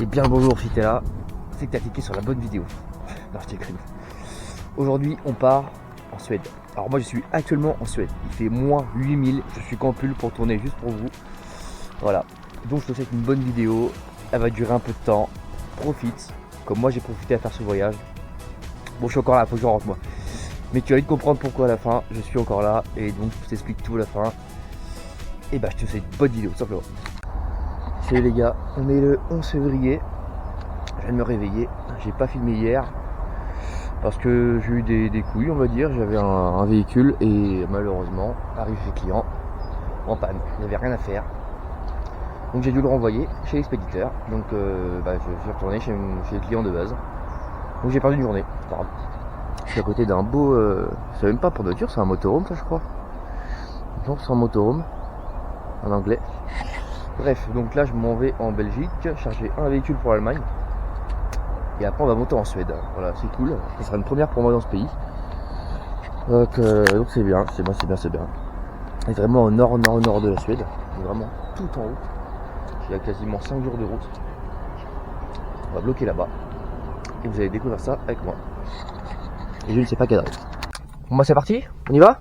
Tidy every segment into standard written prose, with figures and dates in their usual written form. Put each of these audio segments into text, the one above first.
Et bien bonjour, si t'es là, c'est que t'as cliqué sur la bonne vidéo. Non, je t'écris. Aujourd'hui, on part en Suède. Alors moi, je suis actuellement en Suède. Il fait moins 8000. Je suis qu'en pull pour tourner juste pour vous. Voilà. Donc je te souhaite une bonne vidéo. Elle va durer un peu de temps. Profite. Comme moi, j'ai profité à faire ce voyage. Bon, je suis encore là, faut que je rentre moi. Mais tu vas vite comprendre pourquoi à la fin. Je suis encore là. Et donc, je t'explique tout à la fin. Et bah, je te souhaite une bonne vidéo, tout simplement. Salut les gars, on est le 11 février. Je viens de me réveiller. J'ai pas filmé hier parce que j'ai eu des couilles, on va dire. J'avais un véhicule et malheureusement, arrivé chez le client en panne. Il n'y avait rien à faire. Donc j'ai dû le renvoyer chez l'expéditeur. Donc je suis retourné chez le client de base. Donc j'ai perdu une journée. C'est pas grave. Je suis à côté d'un beau. C'est même pas pour voiture, c'est un motorhome, ça je crois. Donc c'est un motorhome en anglais. Bref, donc là je m'en vais en Belgique, charger un véhicule pour l'Allemagne. Et après on va monter en Suède. Voilà, c'est cool. Ce sera une première pour moi dans ce pays. Donc c'est bien, c'est bien. Et vraiment au nord de la Suède. Et vraiment tout en haut. Il y a quasiment 5 jours de route. On va bloquer là-bas. Et vous allez découvrir ça avec moi. Et je ne sais pas cadrer. Bon bah c'est parti, on y va?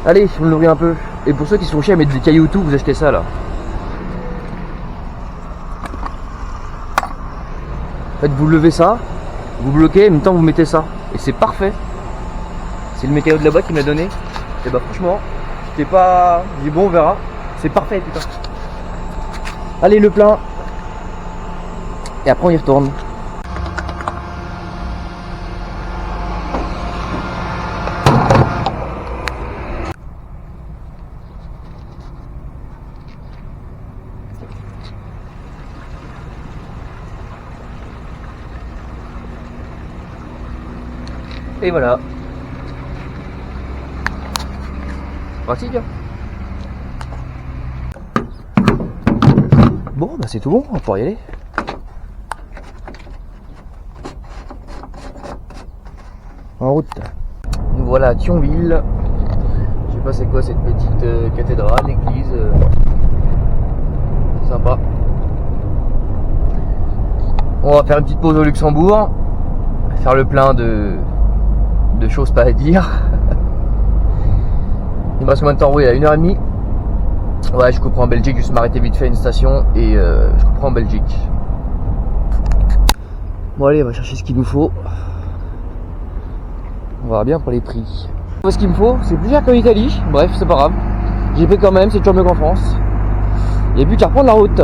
Allez, on l'ouvre un peu. Et pour ceux qui sont chiés à mettre des cailloux tout, vous achetez ça là. En fait, vous levez ça, vous bloquez, en même temps vous mettez ça. Et c'est parfait. C'est le météo de là-bas qui m'a donné. Et bah franchement, j'étais pas... J'ai dit bon, on verra. C'est parfait, putain. Allez, le plein. Et après on y retourne. Et voilà. Pratique. Bon, bah c'est tout bon, on va pouvoir y aller. En route. Nous voilà à Thionville. Je sais pas c'est quoi cette petite cathédrale, église. C'est sympa. On va faire une petite pause au Luxembourg. Faire le plein de choses pas à dire. Il me reste combien de temps? Oui, à 1h30. Ouais, je couperai en Belgique, juste m'arrêter vite fait à une station et je couperai en Belgique. Bon allez, on va chercher ce qu'il nous faut. On verra bien pour les prix. Ce qu'il me faut, c'est plus cher qu'en Italie. Bref, c'est pas grave. J'ai pris quand même, c'est toujours mieux qu'en France. Il n'y a plus qu'à reprendre la route.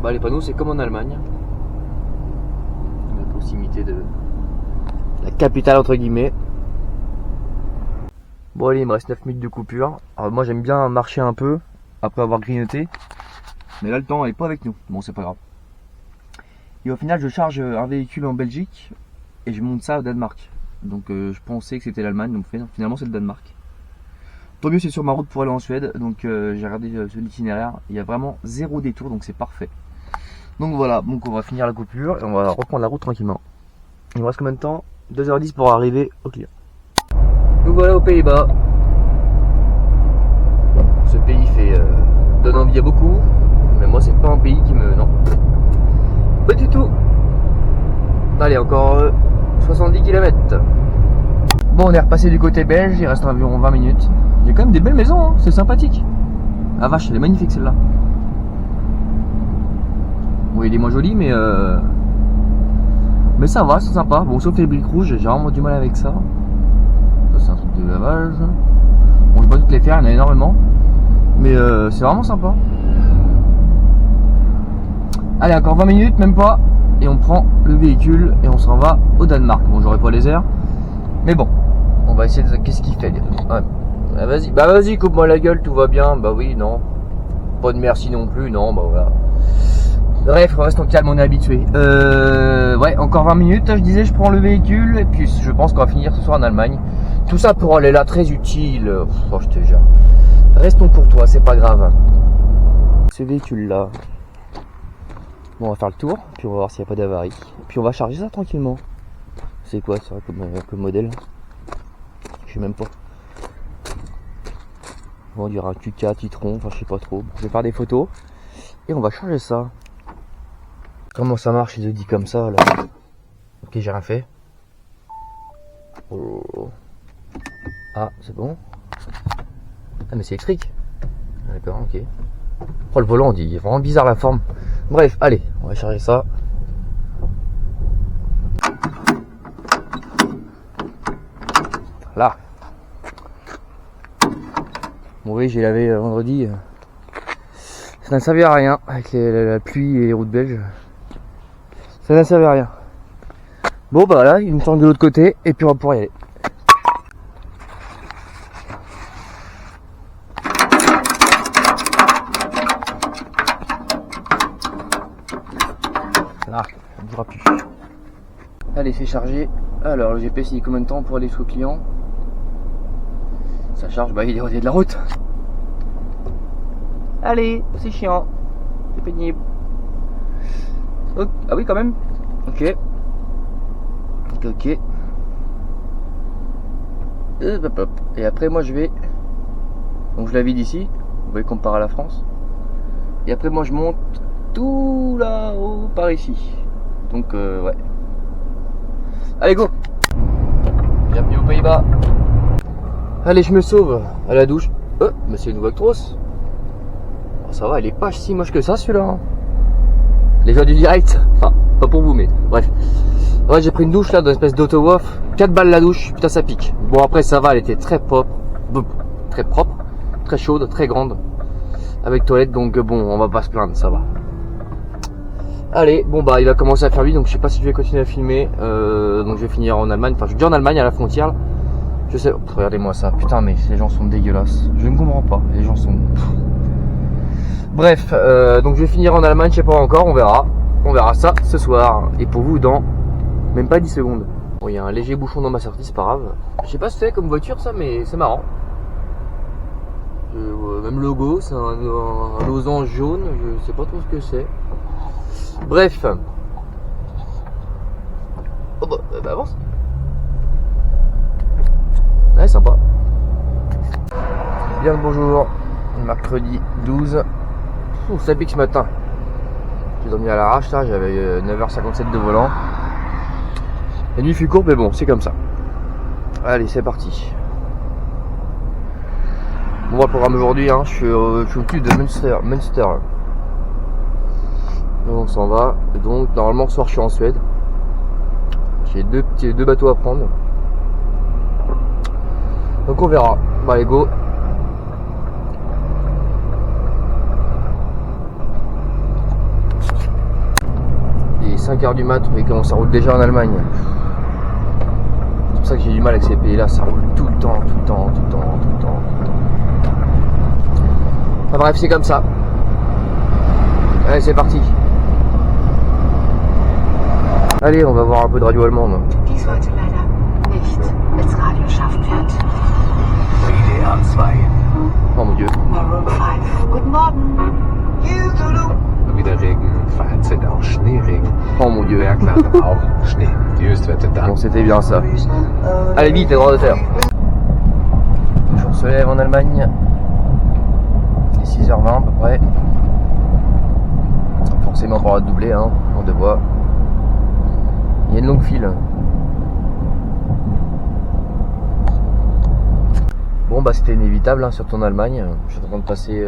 Bah les panneaux, c'est comme en Allemagne. La proximité de la capitale entre guillemets. Bon allez, il me reste 9 minutes de coupure. Alors moi j'aime bien marcher un peu après avoir grignoté. Mais là le temps n'est pas avec nous. Bon c'est pas grave. Et au final je charge un véhicule en Belgique et je monte ça au Danemark. Donc je pensais que c'était l'Allemagne, donc finalement c'est le Danemark. Tant mieux, c'est sur ma route pour aller en Suède. Donc j'ai regardé l'itinéraire. Il y a vraiment 0 détour, donc c'est parfait. Donc voilà, donc on va finir la coupure et on va reprendre la route tranquillement. Il me reste combien de temps? 2h10 pour arriver au client. Nous voilà aux Pays-Bas. Ce pays donne envie à beaucoup, mais moi c'est pas un pays qui me... Non. Pas du tout. Allez, encore 70 km. Bon, on est repassé du côté belge, il reste environ 20 minutes. Il y a quand même des belles maisons, hein, c'est sympathique. Ah vache, elle est magnifique celle-là. Oui, il est moins joli, mais ça va, c'est sympa. Bon, sauf les briques rouges, j'ai vraiment du mal avec ça. Ça, c'est un truc de lavage. Bon, je peux pas toutes les faire, il y en a énormément. Mais c'est vraiment sympa. Allez, encore 20 minutes, même pas. Et on prend le véhicule et on s'en va au Danemark. Bon, j'aurai pas les airs. Mais bon, on va essayer de... Qu'est-ce qu'il fait? Ouais. Bah vas-y, coupe-moi la gueule, tout va bien. Bah oui, non. Pas de merci non plus, non, bah voilà. Bref, restons calme, on est habitué. Ouais, encore 20 minutes, je disais, je prends le véhicule et puis je pense qu'on va finir ce soir en Allemagne. Tout ça pour aller là, très utile. Oh, je te jure. Restons pour toi, c'est pas grave. Ce véhicule-là. Bon, on va faire le tour, puis on va voir s'il n'y a pas d'avarie. Puis on va charger ça tranquillement. C'est quoi ça comme modèle? Je sais même pas. On dirait un QK, Titron, enfin je sais pas trop. Je vais faire des photos et on va changer ça. Comment ça marche les Audi comme ça là? Ok, j'ai rien fait. Oh. Ah, c'est bon. Ah mais c'est électrique. D'accord, ok. Oh le volant, il est vraiment bizarre la forme. Bref, allez, on va charger ça. Là. Bon oui, j'ai lavé vendredi. Ça n'a servi à rien avec la pluie et les routes belges. Ça n'a servi à rien. Bon bah là, il me tente de l'autre côté et puis on va pouvoir y aller. Là, ça ne bougera plus. Allez, c'est chargé. Alors, le GPS il est combien de temps pour aller jusqu'au client? Ça charge, bah il est au de la route. Allez, c'est chiant. C'est pénible. Oh, ah oui, quand même. Ok. Ok. Hop, hop. Et après, moi je vais. Donc, je la vide ici. Vous voyez qu'on part à la France. Et après, moi je monte tout là-haut par ici. Donc, ouais. Allez, go! Bienvenue aux Pays-Bas. Allez, je me sauve à la douche. Mais c'est une Vactros. Oh, ça va, elle est pas si moche que ça celui-là. Hein. Les gens du direct. Enfin, pas pour vous, mais bref. Ouais, j'ai pris une douche là dans une espèce d'auto-waff. 4 balles la douche, putain, ça pique. Bon, après, ça va, elle était très propre. Très chaude, très grande. Avec toilette, donc bon, on va pas se plaindre, ça va. Allez, bon bah il va commencer à faire nuit, donc je sais pas si je vais continuer à filmer. Donc je vais finir en Allemagne, enfin je suis déjà en Allemagne à la frontière là. Je sais, regardez-moi ça, putain mais les gens sont dégueulasses. Je ne comprends pas, les gens sont... Bref, donc je vais finir en Allemagne, je sais pas encore, on verra. On verra ça ce soir. Et pour vous dans même pas 10 secondes. Bon, il y a un léger bouchon dans ma sortie, c'est pas grave. Je sais pas ce que c'est comme voiture ça, mais c'est marrant. Même le logo, c'est un losange jaune, je sais pas trop ce que c'est. Bref. Oh bah avance. Ouais, sympa. Bien le bonjour. Mercredi 12. Ça pique ce matin. J'ai dormi à l'arrache là, j'avais 9h57 de volant. La nuit fut courte mais bon, c'est comme ça. Allez, c'est parti. Bon, le programme aujourd'hui, hein, je suis au cul de Münster. Donc on s'en va. Et donc normalement ce soir je suis en Suède. J'ai deux bateaux à prendre. Donc on verra. Bah allez go. Il est 5h du mat, mais comment ça roule déjà en Allemagne. C'est pour ça que j'ai du mal avec ces pays là, ça roule tout le temps. Enfin bref, c'est comme ça. Allez, c'est parti. Allez, on va voir un peu de radio allemande. Dies heute leider nicht als Radio schaffen wird. WDR 2. Oh mon dieu. Maroon 5. Guten Morgen. Wieder Regen, vereinzelt auch Schneeregen. Oh mon dieu. Bergland auch Schnee. Die Höchstwerte da. Bon, c'était bien ça. Allez vite, les droits de terre. Le jour se lève en Allemagne. Il est 6h20 à peu près. Forcément on pourra doubler, hein, on de voix. Il y a une longue file. Bon bah c'était inévitable, hein, surtout en Allemagne. Je suis en train de passer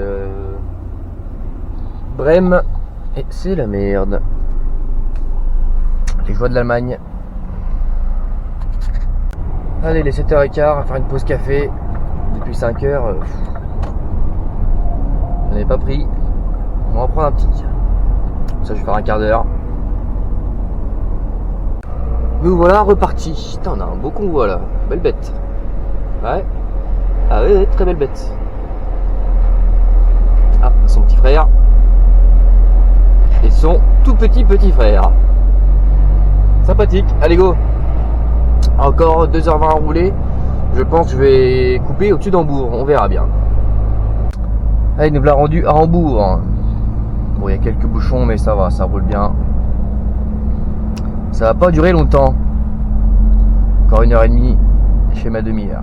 Brême et c'est la merde. Les joies de l'Allemagne. Allez, les 7h15 à faire une pause café depuis 5h. J'en ai pas pris. On va en prendre un petit. Ça je vais faire un quart d'heure. Nous voilà repartis. Putain, on a un beau convoi là. Belle bête. Ouais. Ah ouais, très belle bête. Ah, son petit frère. Et son tout petit frère. Sympathique. Allez go. Encore 2h20 à rouler. Je pense que je vais couper au-dessus d'Hambourg. On verra bien. Allez, nous voilà rendu à Hambourg. Bon, il y a quelques bouchons, mais ça va, ça roule bien. Ça va pas durer longtemps. Encore 1h30 chez ma demi-heure.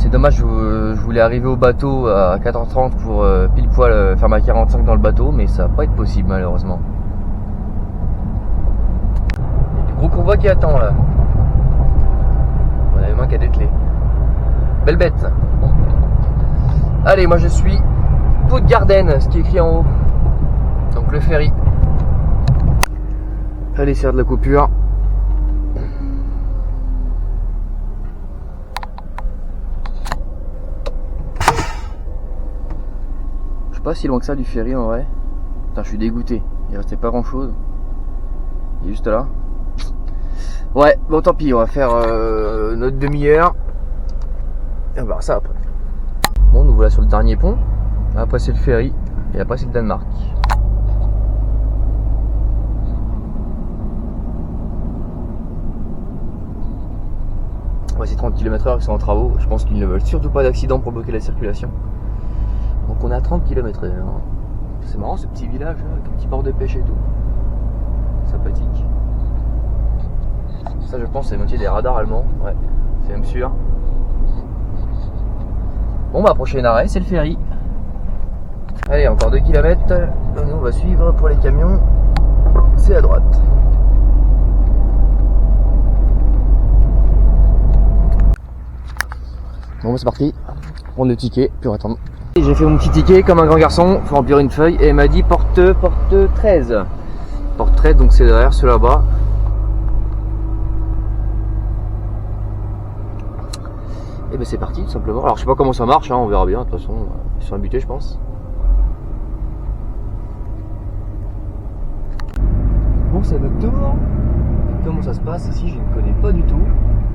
C'est dommage, je voulais arriver au bateau à 4h30 pour pile poil faire ma 45 dans le bateau, mais ça va pas être possible malheureusement. Il y a du gros convoi qui attend là. On avait moins qu'à dételer. Belle bête. Allez, moi je suis Pau de Garden, ce qui est écrit en haut. Donc le ferry. Allez, c'est de la coupure. Je suis pas si loin que ça du ferry en vrai. Putain, je suis dégoûté. Il restait pas grand chose. Il est juste là. Ouais, bon tant pis, on va faire notre demi-heure. Et on va voir ça après. Bon, nous voilà sur le dernier pont. Après c'est le ferry. Et après c'est le Danemark. Ouais, c'est 30 km/h, ils sont en travaux. Je pense qu'ils ne veulent surtout pas d'accident pour bloquer la circulation. Donc on est à 30 km/h. C'est marrant ce petit village là, avec un petit port de pêche et tout. Sympathique. Ça je pense c'est le métier des radars allemands. Ouais, c'est même sûr. Bon bah prochain arrêt c'est le ferry. Allez, encore 2 km. Nous on va suivre pour les camions. C'est à droite. Bon c'est parti. Prendre le ticket, puis on va attendre. J'ai fait mon petit ticket comme un grand garçon. Faut remplir une feuille et elle m'a dit porte 13. Porte 13 donc c'est derrière ceux là-bas. Et ben c'est parti tout simplement. Alors je sais pas comment ça marche, hein, on verra bien. De toute façon ils sont habitués je pense. Bon c'est notre tour. Comment ça se passe ici je ne connais pas du tout.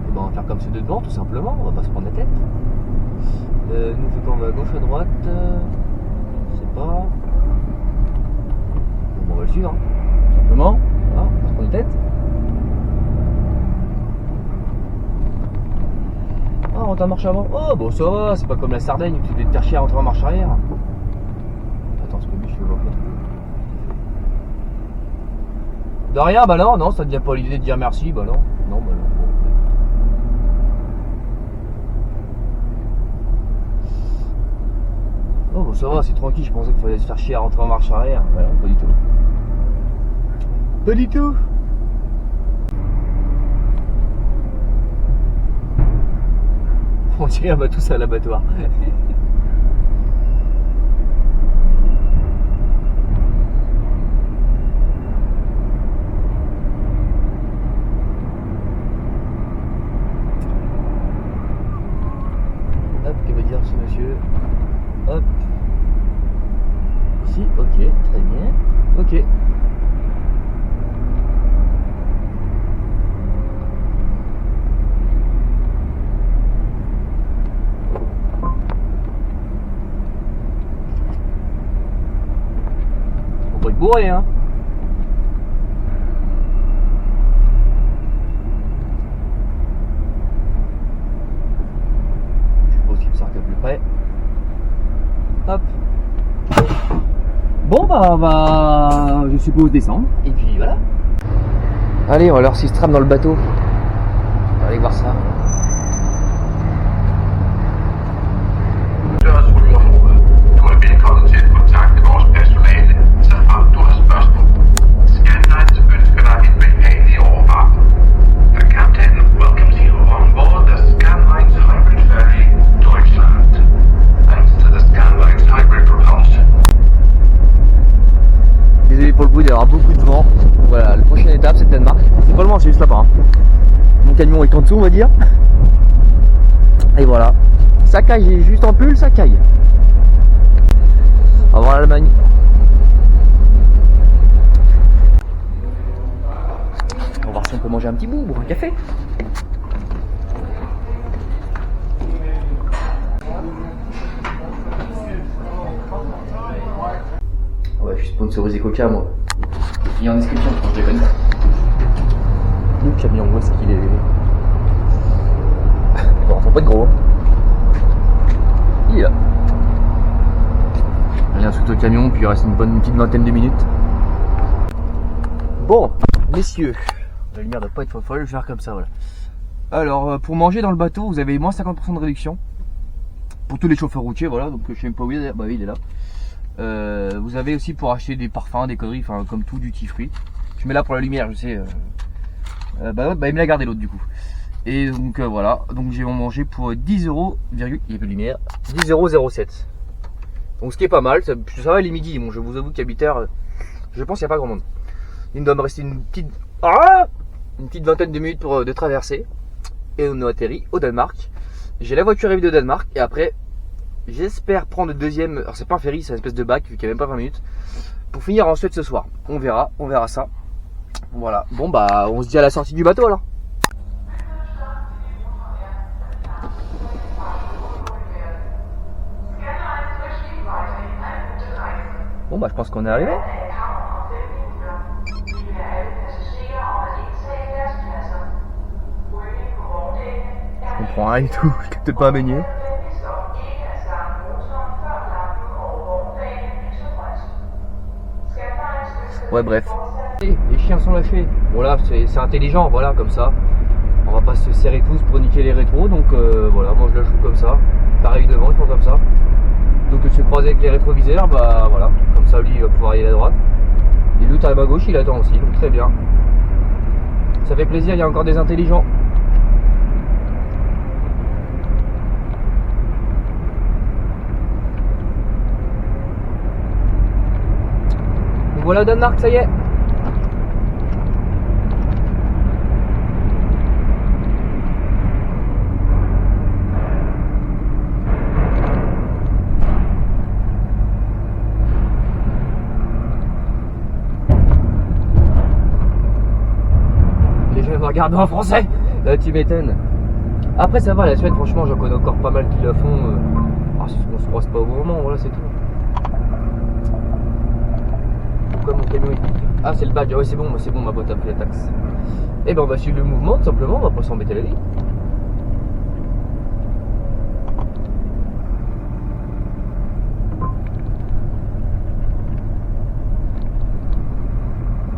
Et ben on va faire comme ceux de devant tout simplement. On va pas se prendre la tête. Nous fait qu'on va à gauche à droite. Je sais pas. Bon, on va le suivre. Hein. Tout simplement. Voilà, on va se prendre la tête. Oh, rentre en marche avant. Oh, bon, ça va, c'est pas comme la Sardaigne où tu devais te faire chier à rentrer en marche arrière. Attends, ce que lui, je vois pas trop. De rien, bah non, ça te vient pas l'idée de dire merci, bah non. Non, bah non. Oh, bon, ça va, c'est tranquille, je pensais qu'il fallait se faire chier à rentrer en marche arrière. Bah non, pas du tout. Pas du tout. On dirait on va tous à l'abattoir. Hop, que va dire ce monsieur? Hop. Si, ok, très bien. Ok. On va être bourré, hein. Je suppose qu'il me sort un peu plus près. Hop. Bon bah je suppose descendre. Et puis voilà. Allez, on va leur système dans le bateau. On va aller voir ça. Désolé pour le bruit d'avoir beaucoup de vent. Voilà, la prochaine étape c'est le Danemark. C'est pas loin, c'est juste là-bas. Hein. Mon camion est en dessous on va dire. Et voilà. Ça caille, j'ai juste en pull, ça caille. On va voir l'Allemagne. On va voir si on peut manger un petit bout ou un café. Ouais, je suis sponsorisé Coca moi. Il est en description, je déconne. Le camion, où est-ce qu'il est? Bon, faut pas être gros. Hein. Il est là. Il y a un sous au camion, puis il reste une petite vingtaine de minutes. Bon, messieurs, la lumière doit pas être folle, je vais faire comme ça, voilà. Alors, pour manger dans le bateau, vous avez moins 50% de réduction. pour tous les chauffeurs routiers, voilà. Donc je sais même pas où il est, bah oui, il est là. Vous avez aussi pour acheter des parfums, des conneries, enfin comme tout, duty free. Je mets là pour la lumière, je sais. Bah il me l'a gardé l'autre du coup. Et donc voilà, donc j'ai mangé pour 10 €, il n'y a plus de lumière, 10,07 €. Donc ce qui est pas mal, ça va les midi. Bon, je vous avoue qu'à 8h, je pense qu'il n'y a pas grand monde. Il doit me rester une petite vingtaine de minutes de traverser. Et on a atterri au Danemark. J'ai la voiture arrivée de Danemark et après j'espère prendre le deuxième. Alors c'est pas un ferry, c'est une espèce de bac vu qu'il n'y a même pas 20 minutes. Pour finir en Suède ce soir. On verra ça. Voilà. Bon bah on se dit à la sortie du bateau alors. Bon bah je pense qu'on est arrivé. Je comprends rien du tout, je capte pas à baigner. Ouais bref. Les chiens sont lâchés. Bon là c'est intelligent, voilà comme ça. On va pas se serrer tous pour niquer les rétros, donc voilà, moi je la joue comme ça. Pareil devant, je pense comme ça. Donc je suis croisé avec les rétroviseurs, bah voilà, comme ça lui il va pouvoir y aller à droite. Et l'autre à ma gauche il attend aussi, donc très bien. Ça fait plaisir, il y a encore des intelligents. Donc voilà Danemark, ça y est. Regarde en français, tu m'étonnes. Après ça va, la Suède franchement j'en connais encore pas mal qui la font. On se croise pas au bon moment, voilà c'est tout. Pourquoi mon camion est... Ah c'est le badge, ouais c'est bon ma boîte a pris la taxe. Et ben on va suivre le mouvement tout simplement, on va pas s'embêter la vie.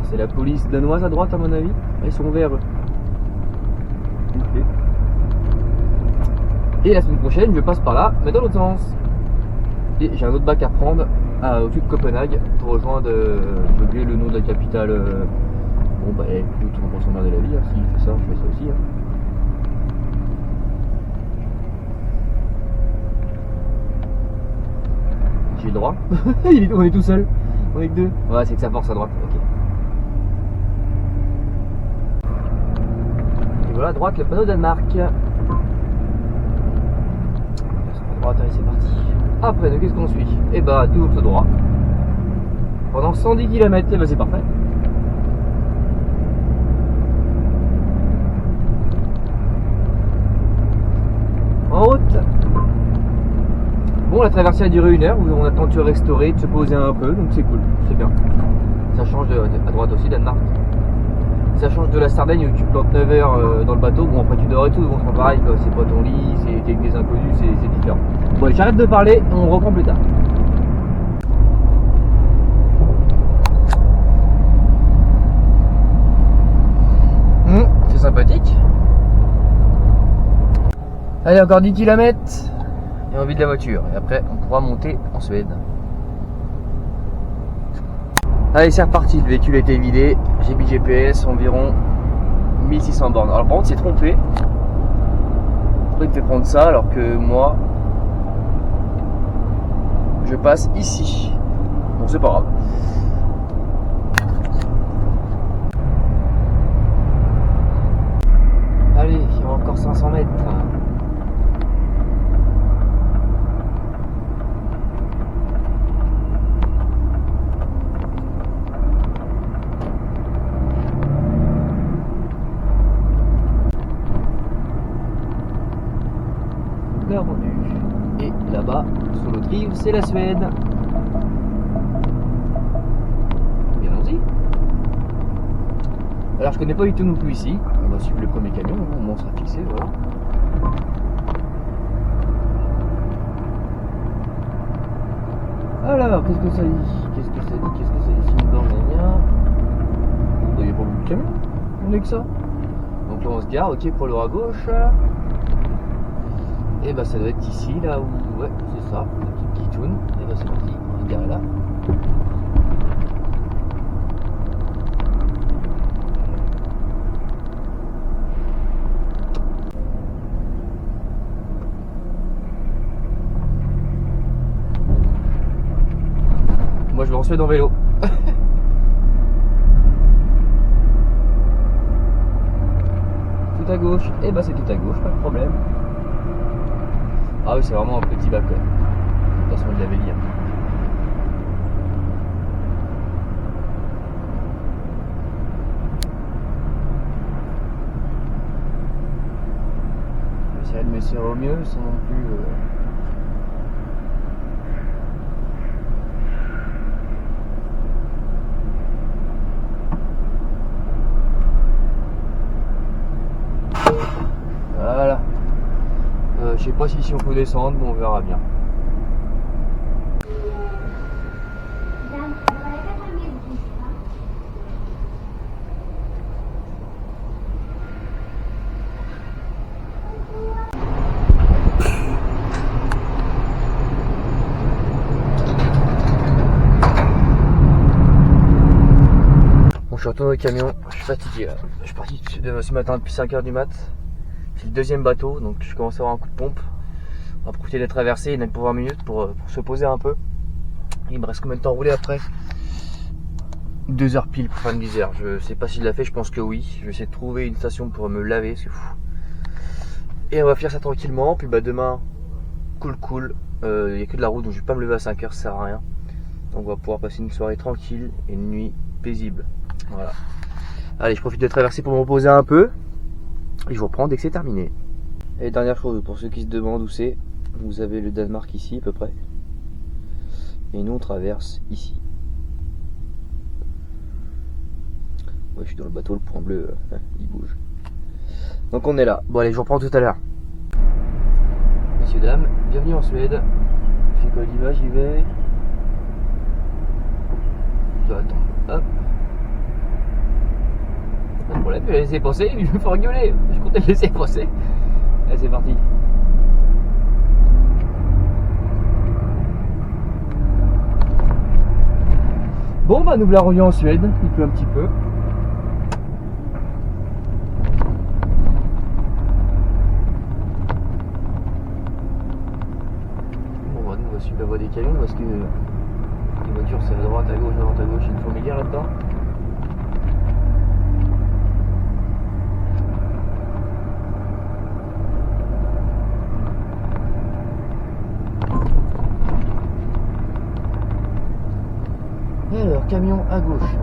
C'est la police danoise à droite à mon avis. Ils sont verts eux. Okay. Et la semaine prochaine je passe par là mais dans l'autre sens. Et j'ai un autre bac à prendre au-dessus de Copenhague pour rejoindre, j'ai oublié le nom de la capitale. Bon bah écoute, on va s'emmerder la vie, hein. S'il fait ça, je fais ça aussi. Hein. J'ai le droit. On est tout seul. On est que deux. Ouais c'est que ça force à droite. Ok. Voilà à droite le panneau Danemark. À droite, allez c'est parti. Après de qu'est-ce qu'on suit? Et bah toujours tout droit. Pendant 110 km, et bah c'est parfait. En route. Bon la traversée a duré 1 heure où on a tenté de restaurer, de se poser un peu, donc c'est cool, c'est bien. Ça change à droite aussi Danemark. Ça change de la Sardaigne où tu plantes 9 heures dans le bateau, bon après tu dors et tout, bon c'est pas pareil quoi, c'est pas ton lit, c'est avec des inconnus, c'est différent. Bon allez, j'arrête de parler, on reprend plus tard. C'est sympathique. Allez encore 10 km et on vide la voiture et après on pourra monter en Suède. Allez c'est reparti, le véhicule a été vidé, j'ai mis GPS environ 1600 bornes. Alors par contre c'est trompé, il me fait prendre ça alors que moi je passe ici. Bon c'est pas grave. Allez, il y a encore 500 mètres. Et là-bas, sur l'autre rive, c'est la Suède. Et allons-y. Alors je connais pas du tout non plus ici. On va suivre le premier camion, au moins on sera fixé, voilà. Alors, qu'est-ce que ça dit? Qu'est-ce que ça dit? Qu'est-ce que ça dit? C'est une borne, il n'y a pas beaucoup de camions. On est que ça. Donc là on se gare, ok, pour l'heure à gauche. Et bah ça doit être ici, là où... Ouais, c'est ça, le truc qui tourne. Et bah c'est parti, on va garer là. Moi je vais en Suède en vélo. Tout à gauche, et bah c'est tout à gauche, pas de problème. Ah oui, c'est vraiment un petit bac. De toute façon, il l'avait dit. J'essaierai de me serrer au mieux sans non plus. Voilà. Je sais pas si on peut descendre, mais on verra bien. Bon, je suis retourné au camion, je suis fatigué là. Je suis parti ce matin depuis 5h du mat. C'est le deuxième bateau, donc je commence à avoir un coup de pompe. On va profiter de la traversée, il n'y a que pour 20 minutes pour se poser un peu. Il me reste combien de temps à rouler après? 2 heures pile pour faire une visère. Je sais pas s'il l'a fait, je pense que oui. Je vais essayer de trouver une station pour me laver, c'est fou. Et on va faire ça tranquillement, puis bah demain, cool. Il n'y a que de la route, donc je vais pas me lever à 5h, ça sert à rien. Donc on va pouvoir passer une soirée tranquille et une nuit paisible. Voilà. Allez, je profite de traverser pour me reposer un peu. Et je vous reprends dès que c'est terminé. Et dernière chose, pour ceux qui se demandent où c'est, vous avez le Danemark ici à peu près. Et nous on traverse ici. Ouais, je suis dans le bateau, le point bleu, il bouge. Donc on est là. Bon allez, je vous reprends tout à l'heure. Messieurs, dames, bienvenue en Suède. Je fais quoi d'image, j'y vais. Je dois attendre. Hop. Pas de problème, je vais laisser passer, je me fais rigoler. Je comptais le laisser passer. Allez, c'est parti. Bon bah nous voilà revenus en Suède, il pleut un petit peu. Bon bah nous on va suivre la voie des camions parce que les voitures c'est à droite, à gauche, il y a une fourmilière là-dedans. Alors, camion à gauche.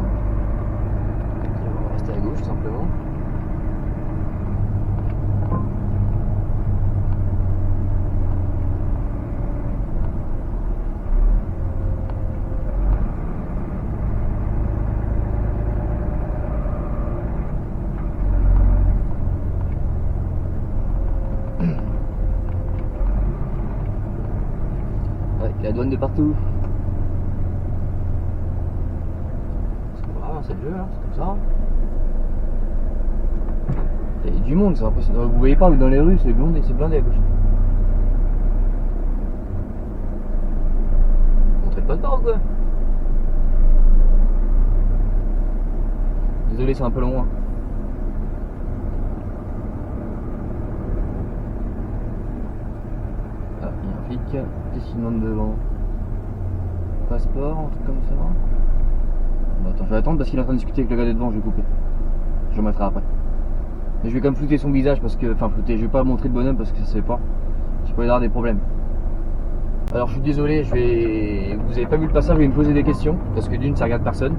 On va rester à gauche tout simplement. Ouais, la douane de partout. C'est le jeu, hein, c'est comme ça. Il y a du monde, c'est impressionnant. Vous voyez pas, dans les rues, c'est blindé à gauche. On traite pas de part ou quoi? Désolé, c'est un peu long. Hein. Ah, il y a un flic. Qu'est-ce qu'il demande devant? Passeport, un truc comme ça. Bon, attends, je vais attendre parce qu'il est en train de discuter avec le gars de devant, je vais couper. Je le mettrai après. Mais je vais quand même flouter son visage parce que. Enfin, flouter, je vais pas montrer de bonhomme parce que ça se fait pas. Je peux y avoir des problèmes. Alors, je suis désolé, vous avez pas vu le passage, je vais me poser des questions parce que d'une, ça regarde personne.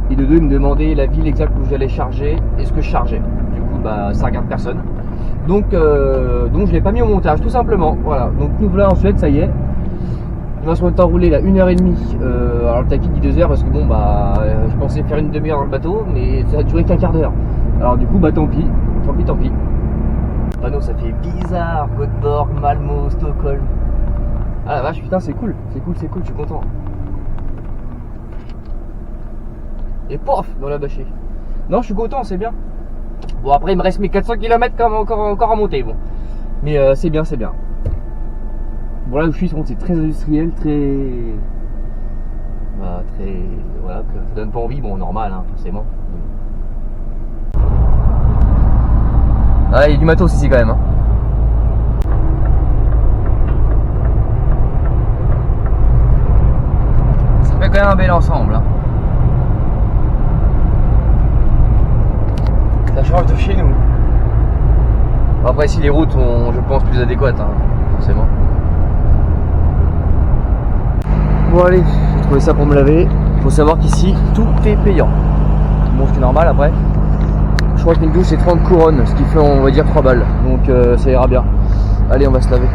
Et de deux, il me demandait la ville exacte où j'allais charger et ce que je chargeais. Du coup, bah, ça regarde personne. Donc je l'ai pas mis au montage, tout simplement. Voilà, donc nous voilà en Suède, ça y est. Il va se mettre à rouler là 1h30. Alors le taquis dit 2h parce que bon bah je pensais faire une demi-heure dans le bateau, mais ça a duré qu'un quart d'heure. Alors du coup bah tant pis. Le panneau ça fait bizarre, Göteborg, Malmö, Stockholm. Ah la vache putain c'est cool, je suis content. Et pof dans la bâchée. Non je suis content, c'est bien. Bon après il me reste mes 400 km quand même encore à monter bon. Mais c'est bien. Bon là où je suis, c'est très industriel, très... Voilà, que ça donne pas envie, bon normal hein, forcément. Ah, il y a du matos ici quand même hein. Ça fait quand même un bel ensemble hein. Ça change de chez nous. Bon, après ici les routes sont je pense plus adéquates hein, forcément. Bon allez, j'ai trouvé ça pour me laver. Il faut savoir qu'ici tout est payant. Bon, ce qui est normal après. Je crois qu'une douche c'est 30 couronnes, ce qui fait on va dire 3 balles. Donc ça ira bien. Allez, on va se laver.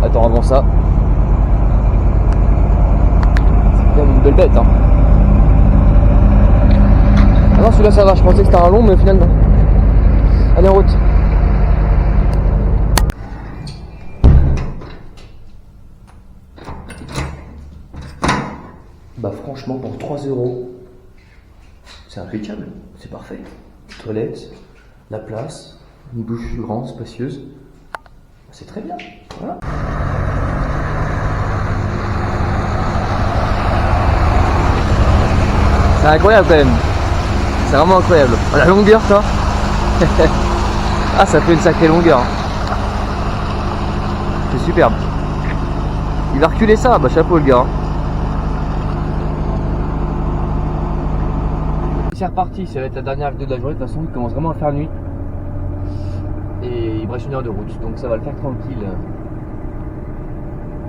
Attends, avant ça. C'est quand même une belle bête hein. Ah non, celui-là ça va, je pensais que c'était un long mais au final non. Allez, en route. Bah franchement pour 3 €, c'est impeccable, c'est parfait. Toilette, la place, une douche grande, spacieuse, c'est très bien. Voilà. C'est incroyable quand même, c'est vraiment incroyable. Oh, la longueur ça. Ah, ça fait une sacrée longueur. C'est superbe. Il va reculer ça, bah chapeau le gars. C'est reparti, ça va être la dernière vidéo de la journée. De toute façon, il commence vraiment à faire nuit. Et il me reste 1 heure de route, donc ça va le faire tranquille.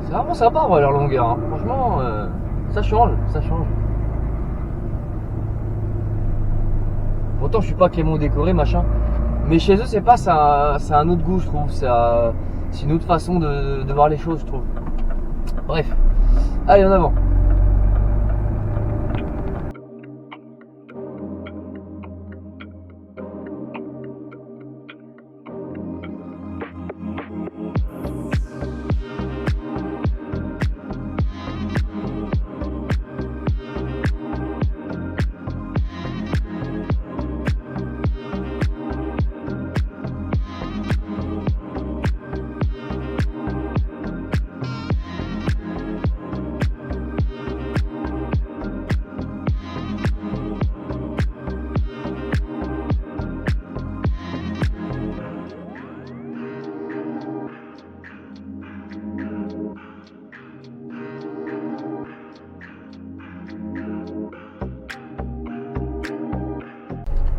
C'est vraiment sympa, ouais, leur longueur. Hein. Franchement, ça change, ça change. Pourtant, je suis pas Clément décoré, machin. Mais chez eux, c'est pas ça, c'est un autre goût, je trouve. C'est une autre façon de voir les choses, je trouve. Bref, allez, en avant.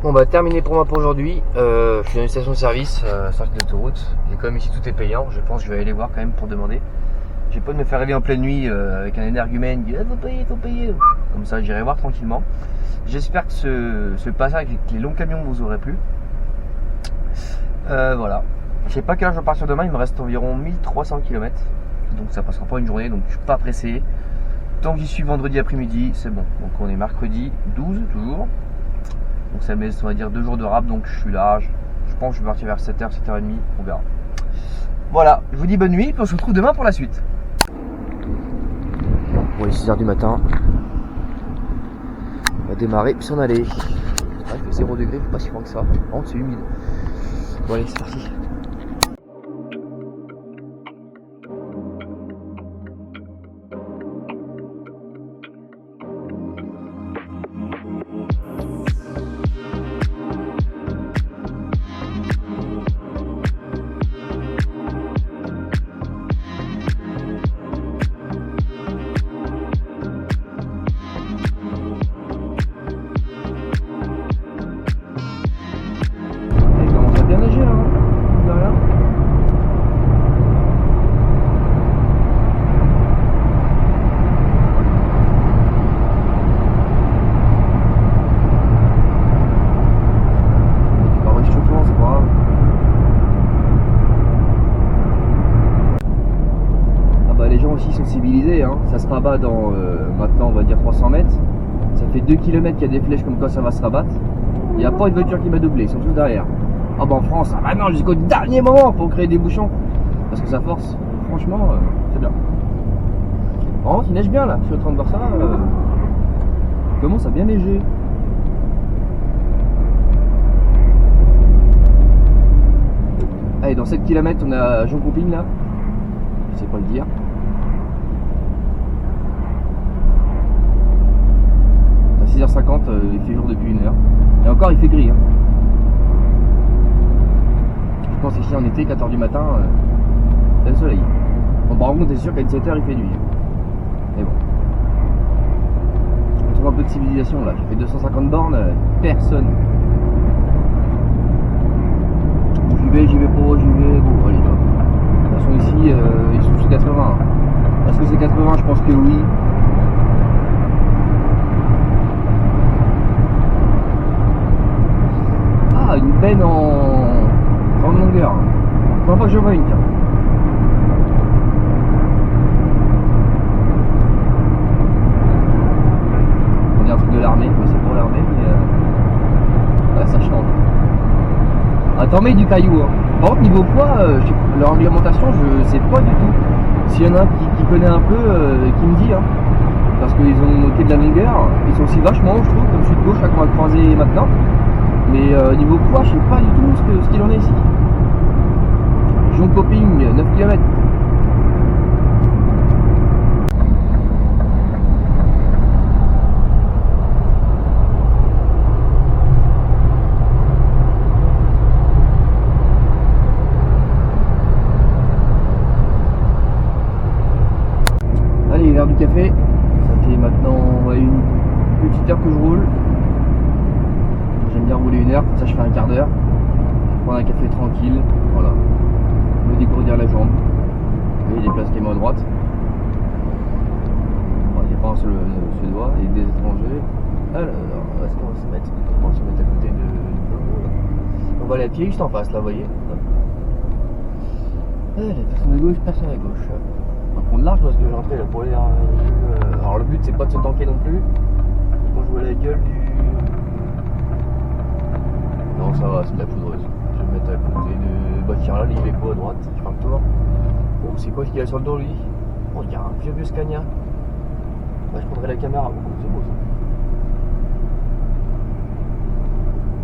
Bon bah terminé pour moi pour aujourd'hui. Je suis dans une station de service, sortie d'autoroute. Et comme ici tout est payant, je pense que je vais aller voir quand même pour demander. J'ai pas de me faire réveiller en pleine nuit avec un énergumène qui dit faut payer. Comme ça j'irai voir tranquillement. J'espère que ce passage avec les longs camions vous aurez plu. Voilà. Je sais pas quelle heure je vais partir demain, il me reste environ 1300 km. Donc ça passera pas une journée, donc je suis pas pressé. Tant que j'y suis vendredi après-midi, c'est bon. Donc on est mercredi 12 toujours. Donc ça met, on va dire, 2 jours de rap, donc je suis là. Je pense que je vais partir vers 7h, 7h30, on verra. Voilà, je vous dis bonne nuit, puis on se retrouve demain pour la suite. Bon, il est 6h du matin. On va démarrer, puis s'en aller. Ouais, il fait 0 degré, pas si froid que ça. Par contre, c'est humide. Bon, allez, c'est parti. Civilisé, hein. Ça se rabat dans maintenant on va dire 300 mètres. Ça fait 2 km qu'il y a des flèches comme quoi ça va se rabattre. Il n'y a pas une voiture qui m'a doublé, ils sont tous derrière. Ah bah en France, ça va non jusqu'au dernier moment pour créer des bouchons. Parce que ça force. Franchement, c'est bien. En il neige bien là, je suis en train de voir ça. Il commence à bien neiger. Allez, dans 7 km, on a Jean Camping là. Je sais pas le dire. C'est à 6h50, il fait jour depuis 1 heure. Et encore, il fait gris. Hein. Je pense ici en été, 4h du matin, c'est le soleil. Bon, par contre, t'es sûr qu'à 17h, il fait nuit. Mais bon. On trouve un peu de civilisation là. J'ai fait 250 bornes, personne. J'y vais pas, j'y vais. Bon, allez, hop. De toute façon, ici, ils sont sous 80. Est-ce que c'est 80? Je pense que oui. Ah, une benne en grande longueur. Première fois que je vois une, tiens. On dirait un truc de l'armée, mais c'est pour l'armée, mais ouais, ça change. Attends, mais du caillou. Hein. Par contre, niveau poids, leur réglementation, je sais pas du tout. S'il y en a un qui connaît un peu, qui me dit, hein. Parce qu'ils ont noté de la longueur, ils sont aussi vachement hauts, je trouve, comme je suis de gauche, là, qu'on va croiser maintenant. Mais niveau poids, je sais pas du tout ce qu'il en est ici. Jean Camping, 9 km. Allez, l'heure du café. Ça fait maintenant une petite heure que je roule. J'aime bien rouler 1 heure, comme ça je fais un quart d'heure. Je prends un café tranquille, voilà. Me dégourdir la jambe. Il y a des places qui sont à droite. Il n'y a pas un seul suédois et des étrangers. Alors, est-ce qu'on va se mettre? On va se mettre à côté de. On va aller à pied juste en face là, vous voyez. Allez, personne à gauche, personne à gauche. On va prendre large parce que j'ai rentré là pour aller. Alors le but c'est pas de se tanker non plus. Pour jouer à la gueule du. Non, ça va, c'est de la poudreuse. Je vais me mettre à côté de. Bah, tiens, là, il est beau à droite, je fais un tour. Oh, c'est quoi qu'il y a sur le dos, lui? Oh, il y a un vieux Scania. Bah, je prendrai la caméra. Oh, c'est beau ça.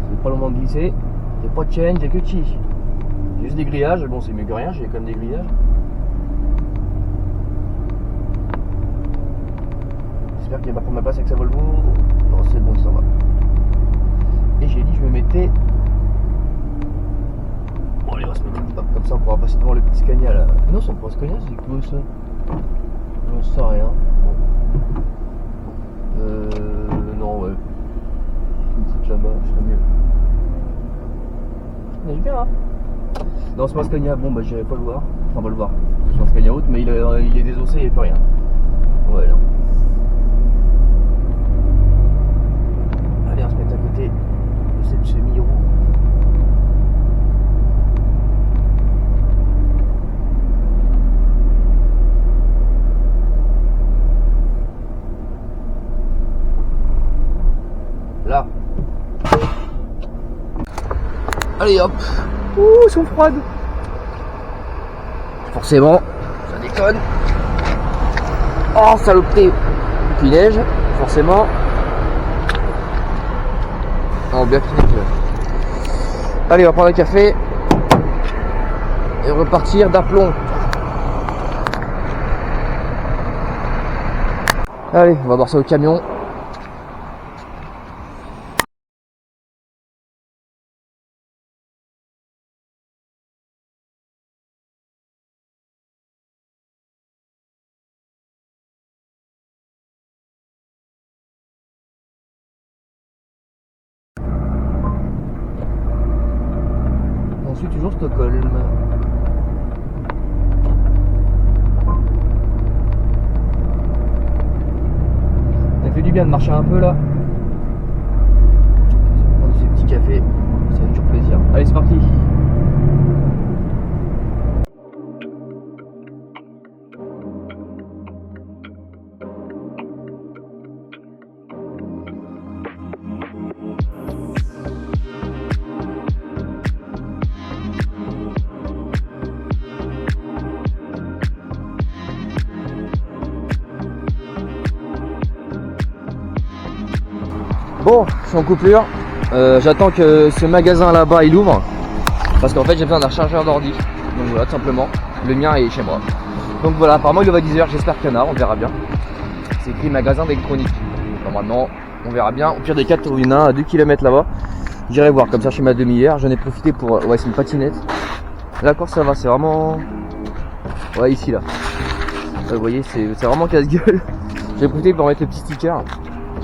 C'est pas le moment de glisser. Il n'y a pas de chaîne, j'ai que de chi. J'ai juste des grillages. Bon, c'est mieux que rien, j'ai quand même des grillages. J'espère qu'il va pas prendre ma place avec sa Volvo. Non, c'est bon, ça va. Et j'ai dit je me mettais. Bon allez on va se mettre comme ça on pourra passer devant le petit Scania là. Non c'est pas un Scania, c'est quoi ça? J'en sais rien. Bon. Non ouais. Je me foutre là-bas, je serais mieux. On est bien hein. Non c'est pas un Scania, bon bah j'irai pas le voir. Enfin on va le voir. C'est un Scania haute mais il est désossé, il n'y a plus rien. Ouais non. Allez on se met à côté. Cette semi-roue. Là. Allez hop. Ouh, elles sont froides. Forcément, ça déconne. Oh, salopeté. Puis neige, forcément. Oh, bien fini. Allez, on va prendre un café et repartir d'aplomb. Allez, on va voir ça au camion. Ensuite, toujours Stockholm. Ça fait du bien de marcher un peu là. Prendre ce petit café, ça fait toujours plaisir. Allez, c'est parti. Bon, je suis en coupure. J'attends que ce magasin là-bas il ouvre. Parce qu'en fait j'ai besoin d'un chargeur d'ordi. Donc voilà, tout simplement. Le mien est chez moi. Donc voilà, apparemment il ouvre à 10h, j'espère qu'il y en a, on verra bien. C'est écrit magasin d'électronique. Normalement, on verra bien. Au pire des cas, il y en a un à 2 km là-bas. J'irai voir, comme ça je suis ma demi-heure. J'en ai profité pour... Ouais, c'est une patinette. Là encore ça va, c'est vraiment... Ouais, ici là. Vous voyez, c'est vraiment casse-gueule. J'ai profité pour mettre le petit sticker.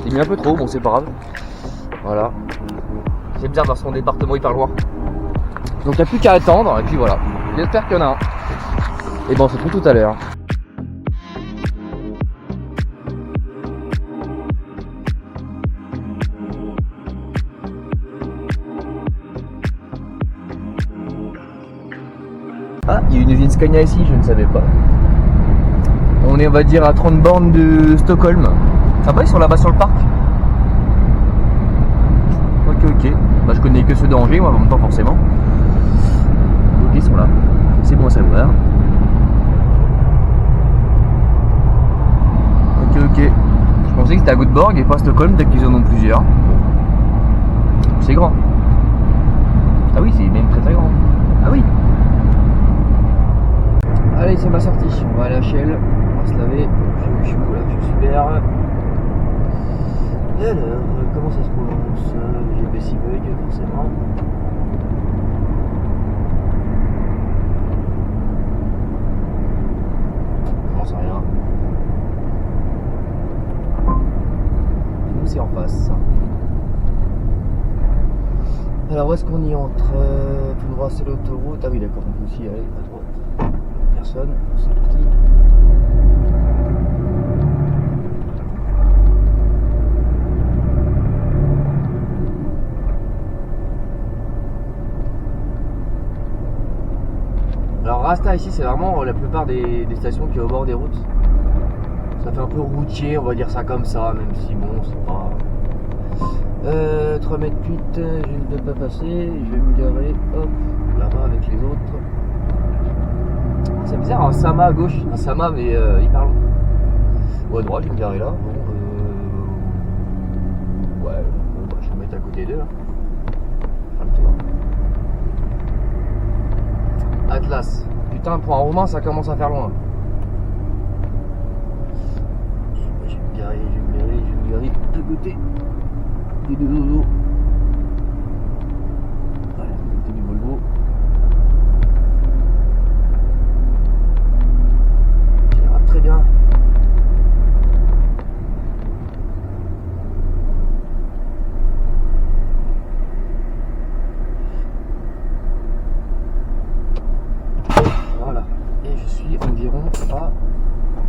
J'ai mis un peu trop, bon c'est pas grave. Voilà. C'est bizarre parce que son département hyper loin. Donc il n'y a plus qu'à attendre, et puis voilà. J'espère qu'il y en a un. Et bon, on se retrouve tout à l'heure. Ah, il y a une usine Scania ici, je ne savais pas. On est, on va dire, à 30 bornes de Stockholm. Ah bah ils sont là-bas sur le parc. Ok. Bah je connais que ceux d'Angers, moi en même temps forcément. Ok, ils sont là. C'est bon à savoir. Ok. Je pensais que c'était à Göteborg et pas à Stockholm, peut-être qu'ils en ont plusieurs. C'est grand. Ah oui, c'est même très très grand. Ah oui. Allez, c'est ma sortie. On va aller à Shell. On va se laver. Je suis où là? Je suis super. Et alors, comment ça se prononce? GPC bug, forcément. J'en sais rien. Nous, c'est en face. Alors, où est-ce qu'on y entre? Tout droit, c'est l'autoroute. Ah oui, d'accord, on peut aussi aller à droite. Personne, c'est parti. Alors Rasta ici c'est vraiment la plupart des stations qui est au bord des routes. Ça fait un peu routier, on va dire ça comme ça, même si bon c'est pas... 3 mètres 8, je ne vais pas passer, je vais me garer, hop, là-bas avec les autres. C'est bizarre, un Sama à gauche, un Sama mais hyper long. Ou à droite, je vais me garer là, bon ouais, bah, je vais me mettre à côté d'eux là. Faire le tour. Atlas. Putain, pour un Romain, ça commence à faire loin. Je vais me garer de côté des deux dodos. Voilà, à côté du Volvo. Ça ira très bien.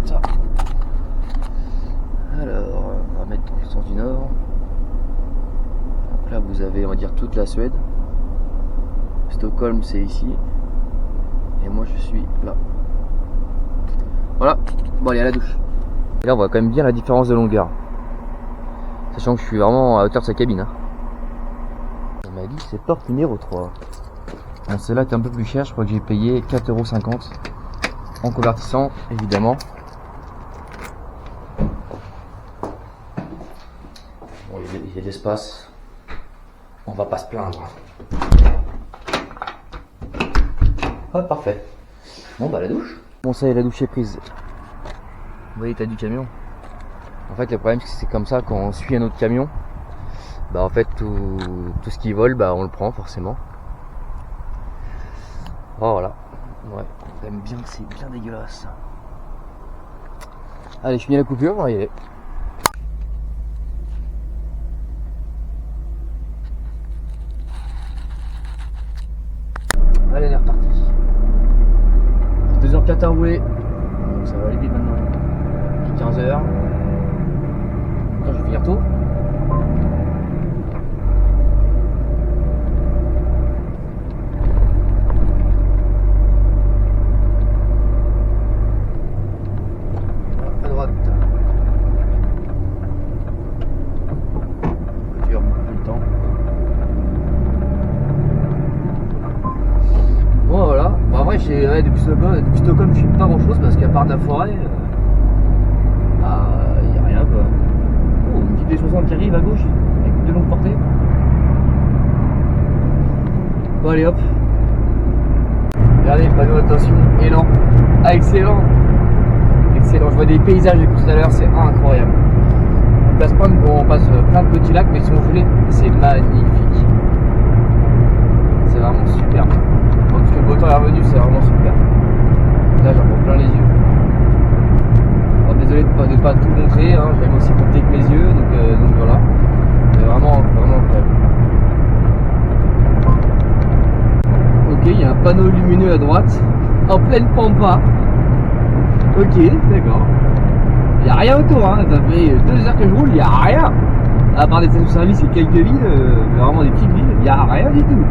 Ça. Alors, on va mettre dans le sens du nord. Donc là, vous avez, on va dire, toute la Suède. Stockholm, c'est ici. Et moi, je suis là. Voilà. Bon, allez, à la douche. Et là, on voit quand même bien la différence de longueur. Sachant que je suis vraiment à hauteur de sa cabine. Hein. On m'a dit, c'est porte numéro 3. Bon, celle-là est un peu plus chère. Je crois que j'ai payé 4,50 €. En convertissant, évidemment. Bon, il y a de l'espace. On va pas se plaindre. Ah, parfait. Bon, bah la douche. Bon, ça y est, la douche est prise. Vous voyez, t'as du camion. En fait, le problème, c'est que c'est comme ça, quand on suit un autre camion, bah en fait, tout ce qui vole, bah on le prend forcément. Oh, voilà. Ouais, j'aime bien, c'est bien dégueulasse. Allez, je finis la coupure, on va y aller. Allez, on est reparti. 2h04 à rouler. Donc ça va aller vite maintenant. J'ai 15h. Attends, je vais finir tôt. Depuis Stockholm, je fais pas grand chose parce qu'à part de la forêt, il n'y a rien quoi. Oh, une petite D60 qui arrive à gauche avec de longue portée. Bon, allez hop, Regardez, panneau attention, élan. Ah, excellent. Excellent. Je vois des paysages depuis tout à l'heure, c'est incroyable. On passe plein de petits lacs, mais ils sont gelés. C'est magnifique. C'est vraiment super. Parce que le beau temps est revenu, c'est vraiment super. Là, j'en prends plein les yeux. Alors, désolé de ne pas tout montrer, hein. J'aime aussi compter avec mes yeux, donc voilà. C'est vraiment incroyable. Ok, il y a un panneau lumineux à droite, en pleine pampa. Ok, d'accord. Il n'y a rien autour, hein. Ça fait 2 heures que je roule, il n'y a rien. À part des stations-service et quelques villes, vraiment des petites villes, il n'y a rien du tout.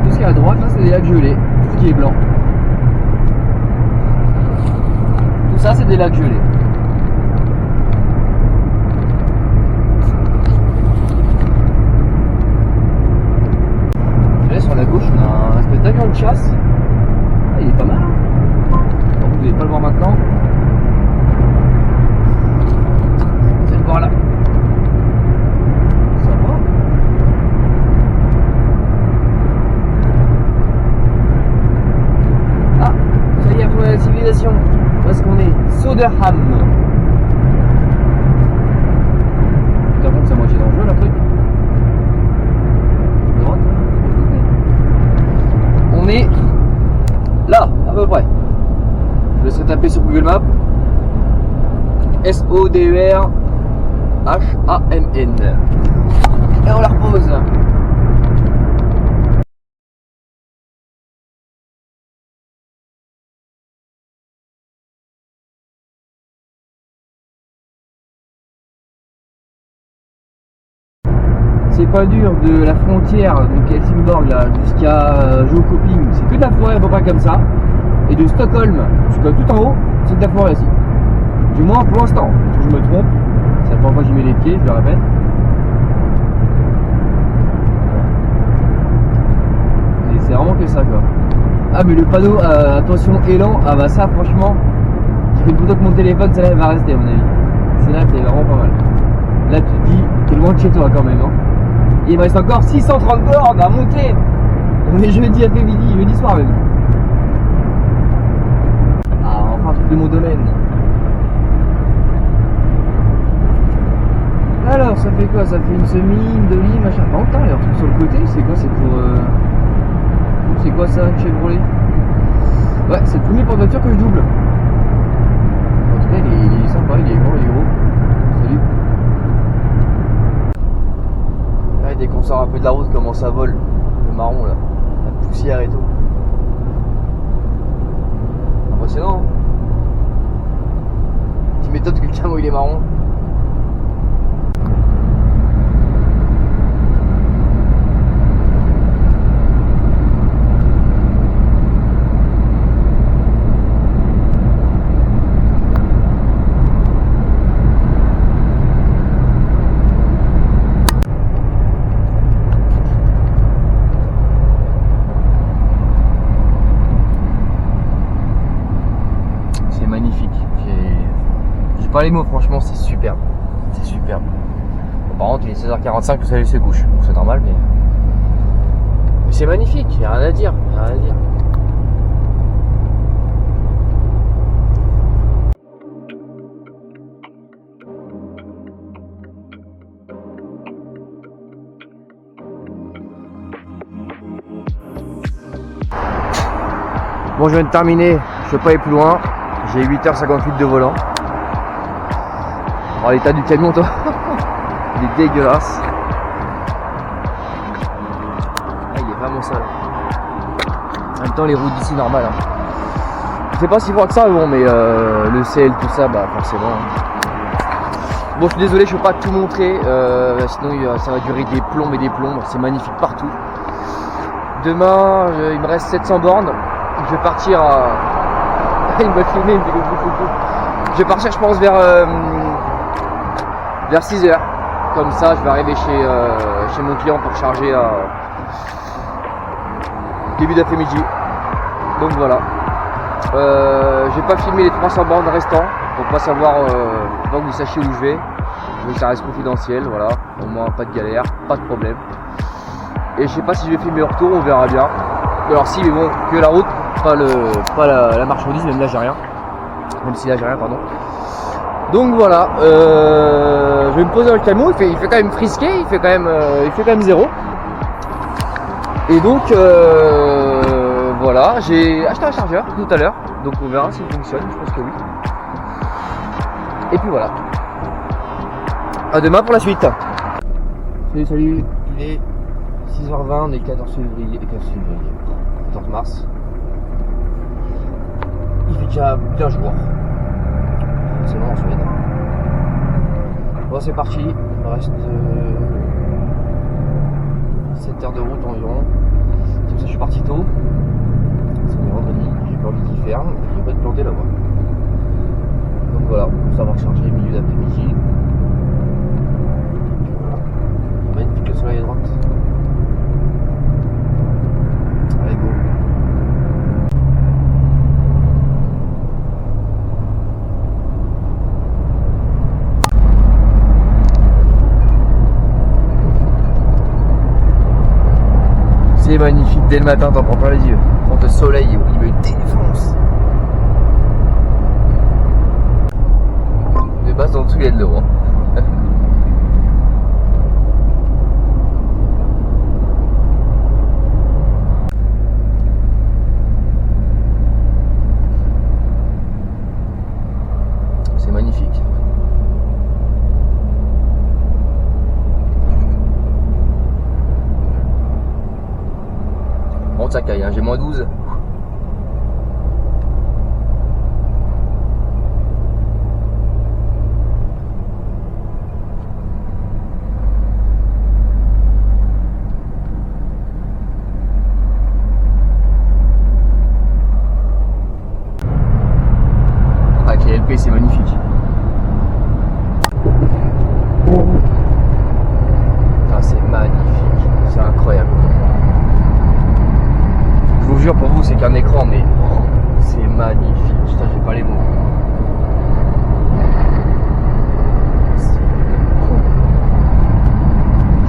Tout ce qui est à droite, là, c'est des lacs gelés. Tout ce qui est blanc. Tout ça, c'est des lacs gelés. Là, sur la gauche, on a un espèce d'avion de chasse. Ah, il est pas mal. Bon, vous n'allez pas le voir maintenant. Vous allez le voir là. Ça va. Ah, ça y est, retrouvé la civilisation. Où est-ce qu'on est? Soderham. Putain, bon, c'est à moitié dangereux là, truc. On est là, à peu près. Je laisserai taper sur Google Maps. S-O-D-E-R-H-A-M-N. Et on la repose. C'est pas dur de la frontière de Helsingborg là jusqu'à Jönköping, c'est que de la forêt à peu près comme ça. Et de Stockholm jusqu'à tout en haut, c'est de la forêt aussi. Du moins pour l'instant. Si je me trompe, c'est la première fois que j'y mets les pieds, je le répète. Et c'est vraiment que ça quoi. Ah mais le panneau attention élan, ah bah ça franchement, j'ai fait une photo de mon téléphone, celle-là elle va rester à mon avis. Celle-là elle est vraiment pas mal. Là tu te dis, t'es loin de chez toi quand même hein. Il me reste encore 630 bornes à monter. On est jeudi après-midi, jeudi soir même. Ah, enfin, tout de mon domaine. Alors, ça fait quoi? Ça fait une semi, une demi, machin. Oh, putain, il y a un truc sur le côté, c'est quoi? C'est pour. C'est quoi ça, une Chevrolet? Ouais, c'est le premier porte-voiture que je double. En tout cas, il est sympa, il est grand, il est gros. Salut. Dès qu'on sort un peu de la route, comment ça vole, le marron là, la poussière et tout. Impressionnant. Hein, tu m'étonnes que le camo il est marron. Pas les mots, franchement c'est superbe. C'est superbe. Bon, par contre il est 16h45, le soleil se couche. Donc c'est normal mais c'est magnifique, il n'y a rien à dire. Y a rien à dire. Bon je viens de terminer, je peux pas aller plus loin. J'ai 8h58 de volant. Oh, l'état du camion toi. Il est dégueulasse. Ah, il est vraiment sale. En même temps les routes d'ici normales hein. Je sais pas si fort que ça bon mais le sel tout ça bah forcément. Bon je suis désolé je peux pas tout montrer sinon ça va durer des plombs et des plombs. C'est magnifique partout. Demain il me reste 700 bornes. Je vais partir à... il m'a filmé, il me fait le coucou. Je vais partir je pense vers 6h. Comme ça je vais arriver chez mon client pour charger à début d'après-midi. Donc voilà. Je vais pas filmer les 300 bornes restants pour pas savoir, pour que vous sachiez où je vais. Je veux que ça reste confidentiel, voilà. Au moins pas de galère, pas de problème. Et je sais pas si je vais filmer le retour, on verra bien. Alors si, mais bon, que la route, pas la marchandise, même là j'ai rien. Même si là j'ai rien, pardon. Donc voilà, je vais me poser dans le camion, il fait quand même frisqué, il fait quand même 0. Et donc voilà, j'ai acheté un chargeur tout à l'heure, donc on verra s'il fonctionne, je pense que oui. Et puis voilà. À demain pour la suite. Salut, il est 6h20, on est 14 mars. Il fait déjà bien jour. C'est bon en Suède. Bon, c'est parti, il reste 7 heures de route environ. C'est pour ça que je suis parti tôt. C'est vendredi, j'ai pas envie qu'il ferme, j'ai pas de planter là-bas. Donc voilà, ça va recharger milieu d'après-midi. Voilà. Magnifique le soleil à droite. Allez go. C'est magnifique, dès le matin t'en prends plein les yeux. Quand le soleil il me défonce. De base en dessous il y a de l'eau. Hein. C'est magnifique. Bon, ça caille, hein. J'ai moins 12. Ah, KLP, c'est magnifique. Ah, c'est magnifique. C'est incroyable. Je vous jure, pour vous, c'est qu'un écran, mais c'est magnifique. Putain, j'ai pas les mots.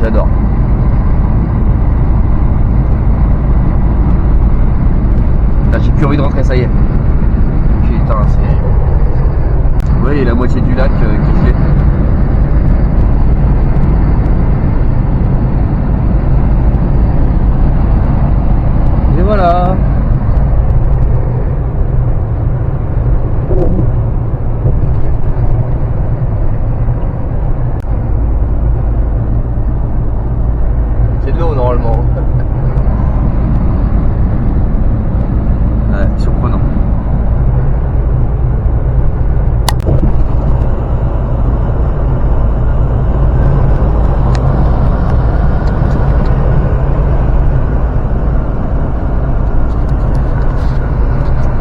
J'adore. Là, j'ai plus envie de rentrer, ça y est. Putain, c'est... Vous voyez la moitié du lac qui est gelé. Et voilà. C'est de l'eau normalement. Ouais, surprenant.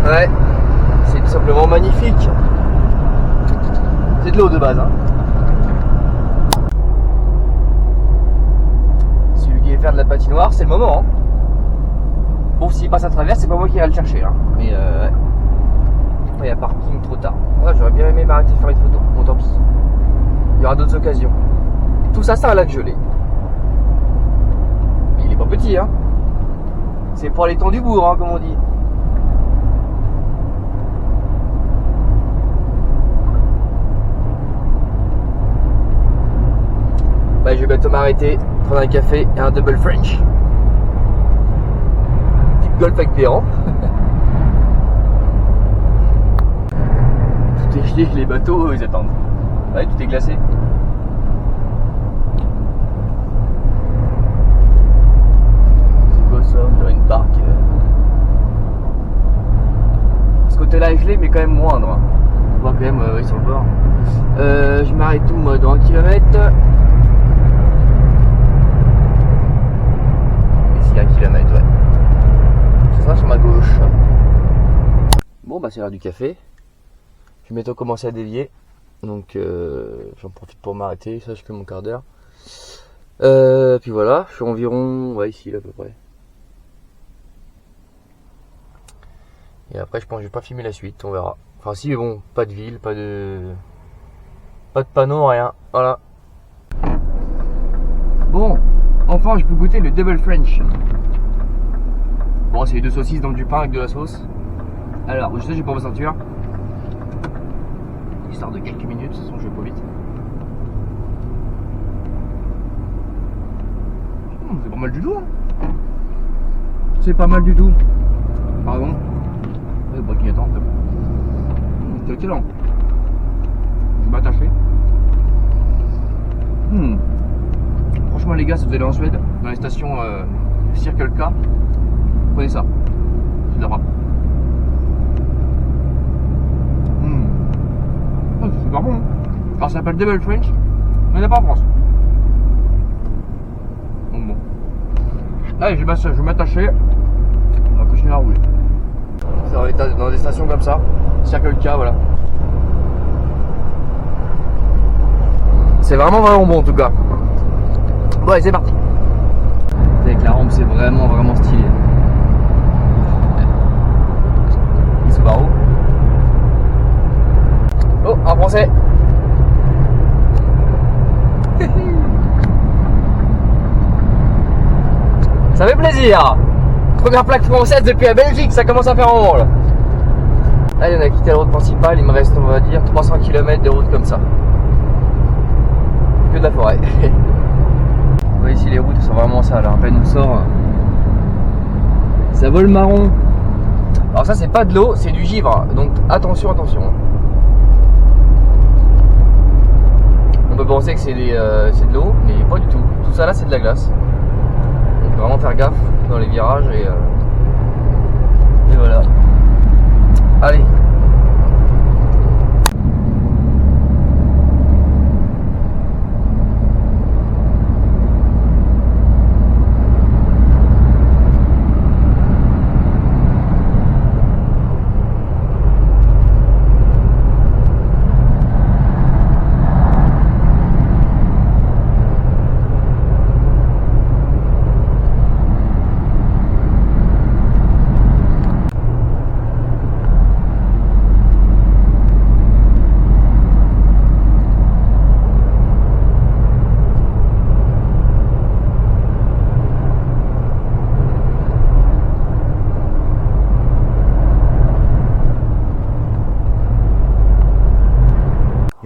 Ouais, c'est tout simplement magnifique. C'est de l'eau de base, hein. Celui qui veut faire de la patinoire, c'est le moment. Hein. Bon, s'il passe à travers, c'est pas moi qui irai le chercher. Hein. Mais il y a parking trop tard. Ouais, j'aurais bien aimé m'arrêter de faire une photo. Bon, tant pis. Il y aura d'autres occasions. Tout ça, c'est un lac gelé. Mais il est pas petit, hein. C'est pour les temps du bourg, hein, comme on dit. Bah, je vais bientôt m'arrêter, prendre un café et un double French. Type golf avec Péran. Tout est gelé, les bateaux ils attendent. Ouais, tout est glacé. C'est quoi ça? On dirait une barque. Ce côté-là est gelé, mais quand même moindre. Hein. On voit quand même sur le bord. Je m'arrête tout moi dans 1 km. Ici 1 km, ouais. Ce sera sur ma gauche. Bon bah c'est l'heure du café. Je vais bientôt commencer à dévier. Donc j'en profite pour m'arrêter, ça je fais mon quart d'heure. Puis voilà, je suis environ ouais, ici là, à peu près. Et après je pense que je vais pas filmer la suite, on verra. Enfin si mais bon, pas de ville, pas de panneau, rien. Voilà. Bon, enfin je peux goûter le Double French. Bon, c'est les 2 saucisses dans du pain avec de la sauce. Alors, je sais, j'ai pas ma ceinture. Histoire de quelques minutes, de toute façon je vais pas vite. C'est pas mal du tout, hein. C'est pas mal du tout. Pardon. Le clignotant, c'est bon. C'est excellent. Je vais m'attacher. Franchement les gars, si vous allez en Suède, dans les stations Circle K, prenez ça. C'est de la frappe. C'est super bon. Hein. Alors ça s'appelle Double French, mais il n'y en a pas en France. Donc bon. Allez, je vais m'attacher. On va continuer à rouler. C'est dans des stations comme ça. Circle K, voilà. C'est vraiment bon en tout cas. Bon allez, c'est parti. Avec la rampe, c'est vraiment stylé. Subaru. Oh, en français. Ça fait plaisir. Première plaque française depuis la Belgique, ça commence à faire un moment là. Allez, on a quitté la route principale, il me reste, on va dire, 300 km de route comme ça. Que de la forêt. Vous voyez ici les routes sont vraiment sales, à peine on sort. Ça vole marron. Alors ça c'est pas de l'eau, c'est du givre, donc attention. On peut penser que c'est de l'eau, mais pas du tout. Tout ça là c'est de la glace. Donc vraiment faire gaffe dans les virages et voilà. Allez.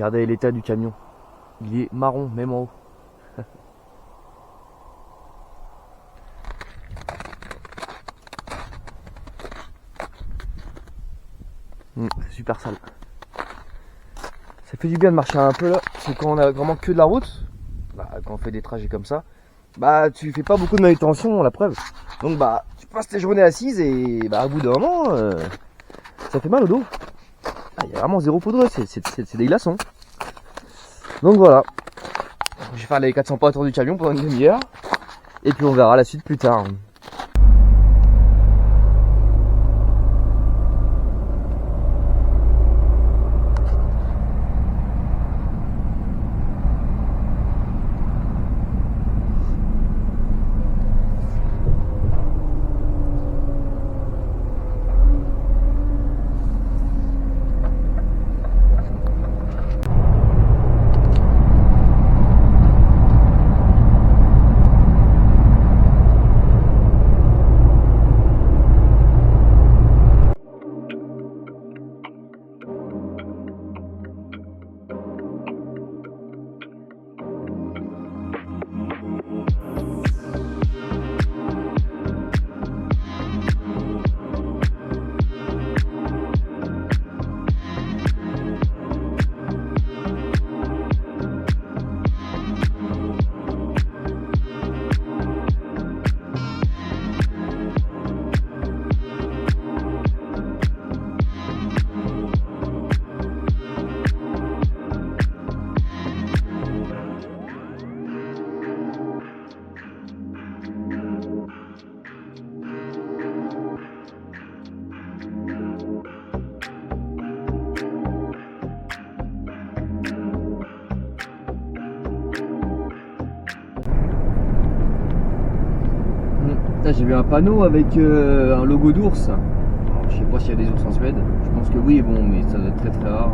Regardez l'état du camion. Il est marron, même en haut. C'est super sale. Ça fait du bien de marcher un peu là. C'est quand on a vraiment que de la route. Bah, quand on fait des trajets comme ça, bah tu fais pas beaucoup de manutention, la preuve. Donc bah tu passes tes journées assises et bah au bout d'un moment, ça fait mal au dos. Ah, il y a vraiment zéro poudre, c'est des glaçons. Donc voilà. Je vais faire les 400 pas autour du camion pendant une demi-heure. Et puis on verra la suite plus tard. J'ai vu un panneau avec un logo d'ours. Alors, je sais pas s'il y a des ours en Suède. Je pense que oui, bon, mais ça doit être très rare.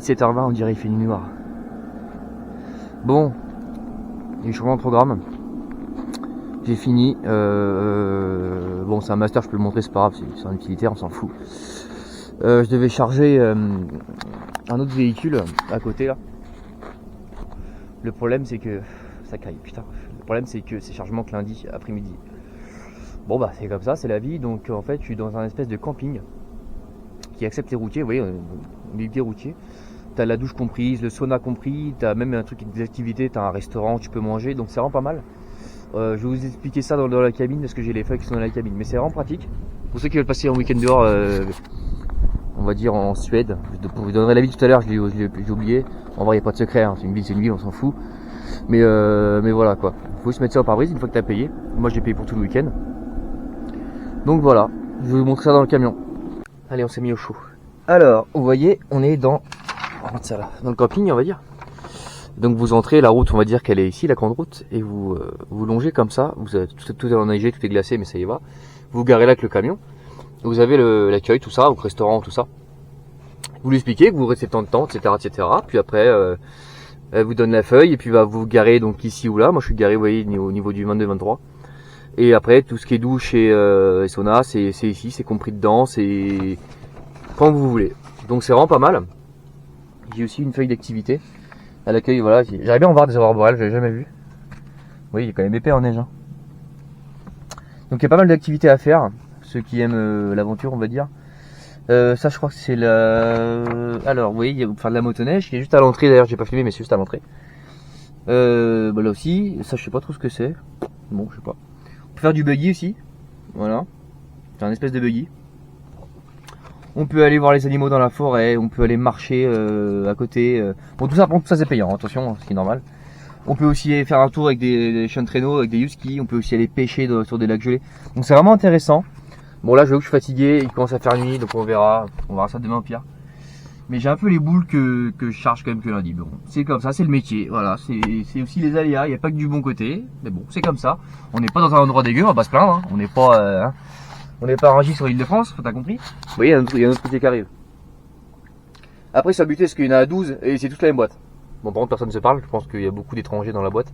17h20, on dirait il fait nuit noire. Bon, il y a eu changement de programme. J'ai fini. Bon, c'est un master, je peux le montrer, c'est pas grave, c'est un utilitaire, on s'en fout. Je devais charger un autre véhicule à côté là. Le problème c'est que ça caille, putain. Le problème c'est que c'est chargement que lundi après-midi. Bon bah c'est comme ça, c'est la vie. Donc en fait je suis dans un espèce de camping qui accepte les routiers. Vous voyez, on est des routiers. T'as la douche comprise, le sauna compris, t'as même un truc des activités, t'as un restaurant, tu peux manger, donc c'est vraiment pas mal. Je vais vous expliquer ça dans la cabine parce que j'ai les feuilles qui sont dans la cabine, mais c'est vraiment pratique. Pour ceux qui veulent passer un week-end dehors, on va dire en Suède, je vous donnerai la ville tout à l'heure, j'ai oublié. En vrai, il n'y a pas de secret, hein. C'est une ville, on s'en fout. Mais voilà quoi. Il faut se mettre ça au pare-brise une fois que tu as payé. Moi, j'ai payé pour tout le week-end. Donc voilà, je vais vous montrer ça dans le camion. Allez, on s'est mis au chaud. Alors, vous voyez, on est dans le camping, on va dire. Donc vous entrez, la route, on va dire qu'elle est ici, la grande route, et vous longez comme ça. Vous avez tout est enneigé, tout est glacé, mais ça y va. Vous garez là avec le camion. Vous avez l'accueil, tout ça, au restaurant, tout ça. Vous lui expliquez que vous restez tant de temps, etc., etc. Puis après, elle vous donne la feuille et puis va vous garer donc ici ou là. Moi, je suis garé, vous voyez, au niveau du 22-23. Et après, tout ce qui est douche et sauna, c'est ici, c'est compris dedans, c'est quand vous voulez. Donc c'est vraiment pas mal. J'ai aussi une feuille d'activité à l'accueil. Voilà, j'aimerais bien en voir des aurores boréales, j'avais jamais vu. Oui, il est quand même épais en neige. Hein. Donc il y a pas mal d'activités à faire. Ceux qui aiment l'aventure, on va dire. Ça, je crois que c'est la. Alors, oui, il y a faire de la motoneige qui est juste à l'entrée. D'ailleurs, j'ai pas filmé, mais c'est juste à l'entrée. Bah, là aussi, ça, je sais pas trop ce que c'est. Bon, je sais pas. On peut faire du buggy aussi. Voilà. C'est un espèce de buggy. On peut aller voir les animaux dans la forêt. On peut aller marcher à côté. Bon, tout ça c'est payant. Attention, ce qui est normal. On peut aussi faire un tour avec des chiens de traîneau, avec des huskies. On peut aussi aller pêcher sur des lacs gelés. Donc, c'est vraiment intéressant. Bon là je vois que je suis fatigué, il commence à faire nuit donc on verra ça demain au pire. Mais j'ai un peu les boules que je charge quand même que lundi. Bon, c'est comme ça, c'est le métier, voilà, c'est aussi les aléas, il n'y a pas que du bon côté. Mais bon, c'est comme ça. On n'est pas dans un endroit dégueu, on va pas se plaindre, hein. On n'est pas à Rungis sur l'île de France, t'as compris. Vous voyez, il y a un autre côté qui arrive. Après ça a buté parce qu'il y en a 12 et c'est toute la même boîte. Bon par contre personne ne se parle, je pense qu'il y a beaucoup d'étrangers dans la boîte.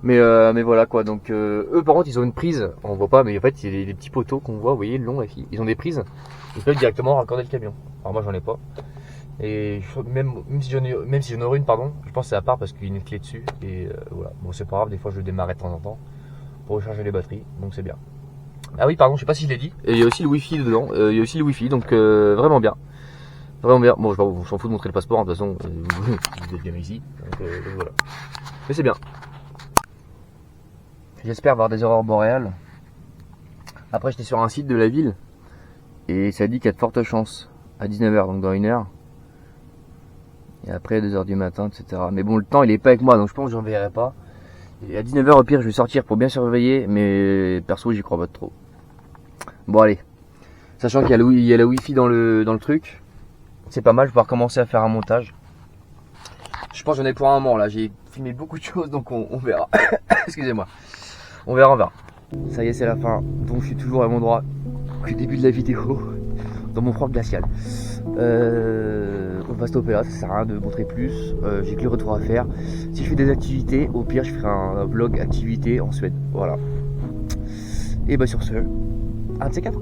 Mais voilà quoi, donc eux par contre ils ont une prise, on voit pas mais en fait il y a des petits poteaux qu'on voit, vous voyez, le long là, ils ont des prises, ils peuvent directement raccorder le camion. Alors moi j'en ai pas, et même si j'en aurais une pardon, je pense que c'est à part parce qu'il y a une clé dessus, et voilà, bon c'est pas grave, des fois je le démarre de temps en temps pour recharger les batteries, donc c'est bien. Ah oui pardon, je sais pas si je l'ai dit, et il y a aussi le wifi dedans, il y a aussi le wifi, donc vraiment bien. Vraiment bien, bon je s'en fous de montrer le passeport, hein, de toute façon vous êtes bien ici, donc voilà. Mais c'est bien. J'espère voir des aurores boréales. Après j'étais sur un site de la ville et ça dit qu'il y a de fortes chances à 19h, donc dans 1 heure. Et après 2h du matin, etc. Mais bon, le temps il est pas avec moi, donc je pense que j'en verrai pas. Et à 19h au pire je vais sortir pour bien surveiller, mais perso j'y crois pas trop. Bon allez, sachant qu'il y a la wifi dans le truc, c'est pas mal, je vais pouvoir commencer à faire un montage. Je pense que j'en ai pour un moment là, j'ai filmé beaucoup de choses donc on verra. Excusez-moi. On verra. Ça y est, c'est la fin. Donc je suis toujours à mon droit au début de la vidéo, dans mon froid glacial. On va stopper là, ça sert à rien de montrer plus. J'ai que le retour à faire. Si je fais des activités, au pire je ferai un vlog activité en Suède. Voilà. Et bah sur ce, un de ces quatre.